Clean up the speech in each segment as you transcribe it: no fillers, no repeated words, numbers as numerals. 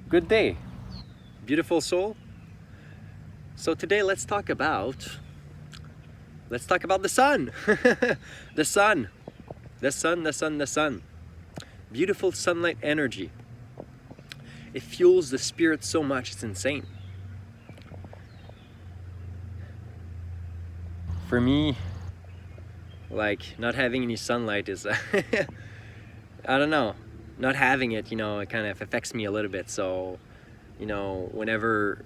Good day, beautiful soul. So today let's talk about the sun. The sun. The sun, the sun, the sun. Beautiful sunlight energy. It fuels the spirit so much, it's insane. For me, like, not having any sunlight is I don't know, not having it, it kind of affects me a little bit. So, whenever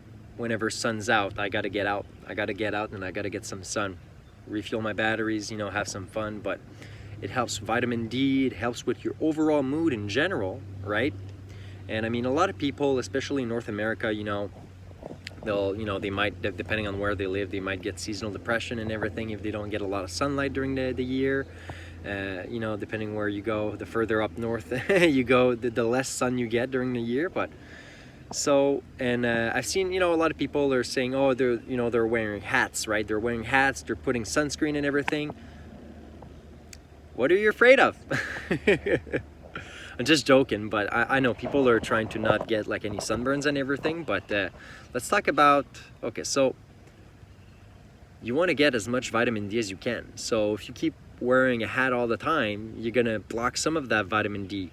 sun's out, I gotta get out. I gotta get out and I gotta get some sun, refuel my batteries, have some fun. But it helps vitamin D, it helps with your overall mood in general, right? And I mean, a lot of people, especially in North America, they might, depending on where they live, they might get seasonal depression and everything if they don't get a lot of sunlight during the year. Depending where you go, the further up north you go, the less sun you get during the year. But so, and I've seen, a lot of people are saying, oh, they're wearing hats, right? They're wearing hats, they're putting sunscreen and everything. What are you afraid of? I'm just joking, but I know people are trying to not get like any sunburns and everything. But let's talk about, okay, so you want to get as much vitamin D as you can. So if you keep wearing a hat all the time, you're gonna block some of that vitamin D.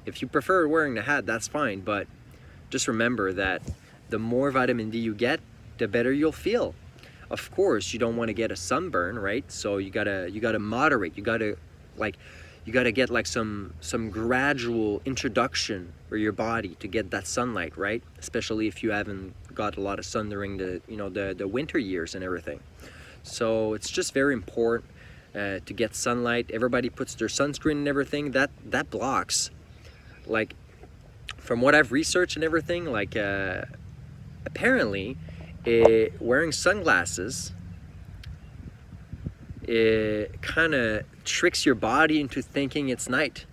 If you prefer wearing the hat, that's fine, but just remember that the more vitamin D you get, the better you'll feel. Of course, you don't want to get a sunburn, right? So you gotta moderate. You gotta get like some gradual introduction for your body to get that sunlight, right? Especially if you haven't got a lot of sun during the winter years and everything. So it's just very important to get sunlight. Everybody puts their sunscreen and everything. That blocks, like, from what I've researched and everything, like apparently wearing sunglasses, it kind of tricks your body into thinking it's night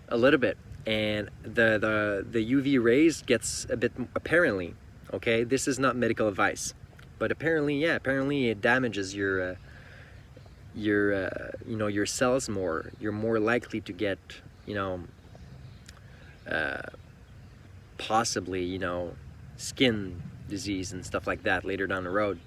a little bit, and the UV rays gets a bit, apparently, okay, this is not medical advice, but apparently it damages your cells more. You're more likely to get possibly skin disease and stuff like that later down the road.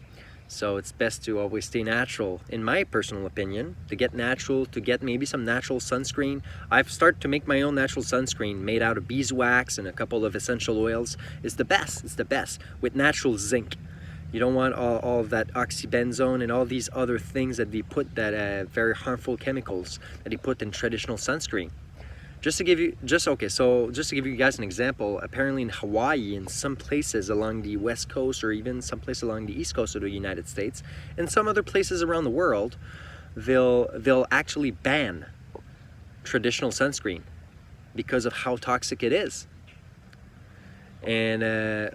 So it's best to always stay natural, in my personal opinion, to get natural, to get maybe some natural sunscreen. I've started to make my own natural sunscreen made out of beeswax and a couple of essential oils. It's the best, with natural zinc. You don't want all of that oxybenzone and all these other things that they put, that very harmful chemicals that they put in traditional sunscreen. Just to give you guys an example, apparently in Hawaii, in some places along the west coast, or even some place along the east coast of the United States, and some other places around the world, they'll actually ban traditional sunscreen because of how toxic it is. And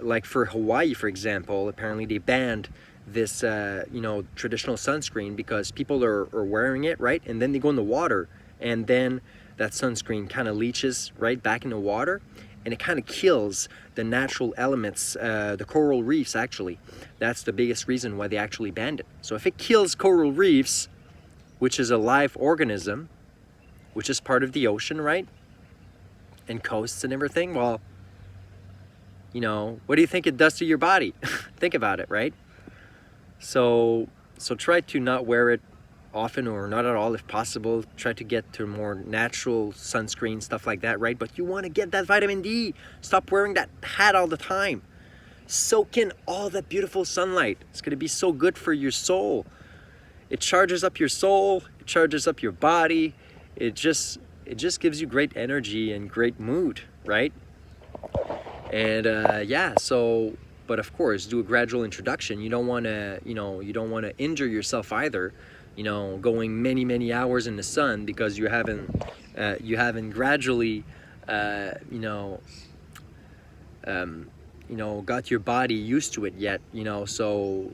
like for Hawaii, for example, apparently they banned this traditional sunscreen because people are wearing it, right? And then they go in the water, and then that sunscreen kind of leaches right back in the water, and it kind of kills the natural elements, the coral reefs actually. That's the biggest reason why they actually banned it. So if it kills coral reefs, which is a live organism, which is part of the ocean, right? And coasts and everything, well, what do you think it does to your body? Think about it, right? So try to not wear it often, or not at all if possible. Try to get to more natural sunscreen, stuff like that, right? But you want to get that vitamin D. Stop wearing that hat all the time. Soak in all that beautiful sunlight. It's going to be so good for your soul. It charges up your soul, it charges up your body. It just gives you great energy and great mood, right? And but of course, do a gradual introduction. You don't want to injure yourself either, going many hours in the sun because you haven't gradually got your body used to it yet, so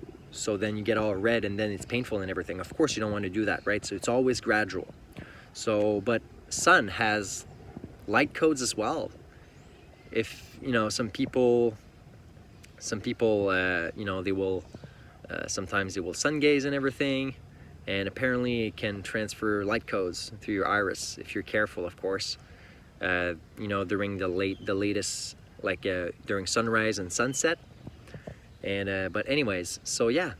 then you get all red and then it's painful and everything. Of course you don't want to do that, right? So it's always gradual. So, but sun has light codes as well. If some people they will sometimes they will sun gaze and everything, and apparently it can transfer light codes through your iris if you're careful, of course. During the latest like during sunrise and sunset. And but anyways, so yeah,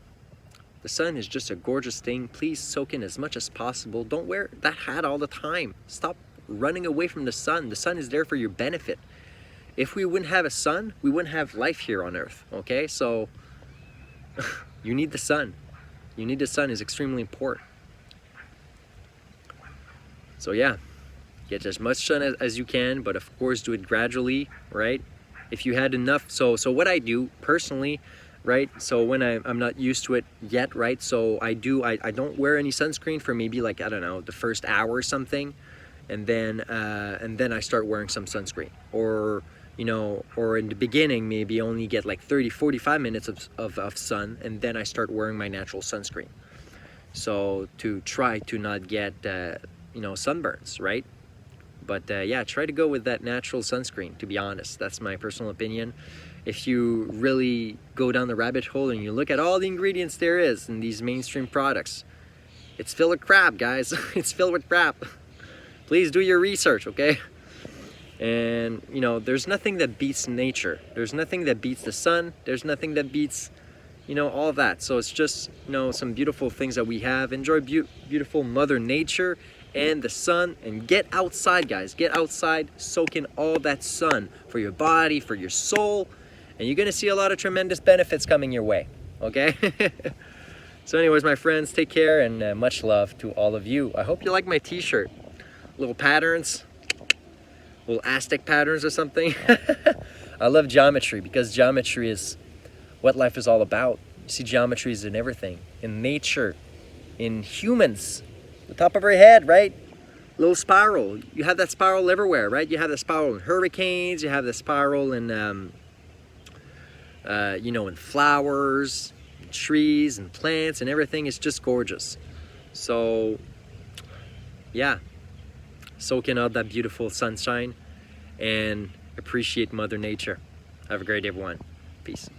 the sun is just a gorgeous thing. Please soak in as much as possible. Don't wear that hat all the time. Stop running away from the sun. The sun is there for your benefit. If we wouldn't have a sun, we wouldn't have life here on earth, okay? So you need the sun. You need the sun is extremely important. So yeah, get as much sun as you can, but of course do it gradually, right? If you had enough, so what I do personally, right? So when I'm not used to it yet, right? So I don't wear any sunscreen for maybe like, I don't know, the first hour or something, and then I start wearing some sunscreen, or you know, or in the beginning maybe only get like 30-45 minutes of sun, and then I start wearing my natural sunscreen. So to try to not get you know, sunburns, right? But yeah, try to go with that natural sunscreen, to be honest. That's my personal opinion. If you really go down the rabbit hole and you look at all the ingredients there is in these mainstream products, it's filled with crap, guys. It's filled with crap. Please do your research, okay? And you know, there's nothing that beats nature. There's nothing that beats the sun. There's nothing that beats, you know, all that. So it's just, you know, some beautiful things that we have. Enjoy beautiful Mother Nature and the sun, and get outside, guys. Get outside, soak in all that sun for your body, for your soul, and you're gonna see a lot of tremendous benefits coming your way, okay? So anyways, my friends, take care, and much love to all of you. I hope you like my t-shirt. Little patterns, little Aztec patterns or something. I love geometry, because geometry is what life is all about. You see, geometry is in everything, in nature, in humans. The top of our head, right? Little spiral. You have that spiral everywhere, right? You have the spiral in hurricanes. You have the spiral in, you know, in flowers, and trees, and plants, and everything is just gorgeous. So, yeah, soak in all that beautiful sunshine and appreciate Mother Nature. Have a great day, everyone. Peace.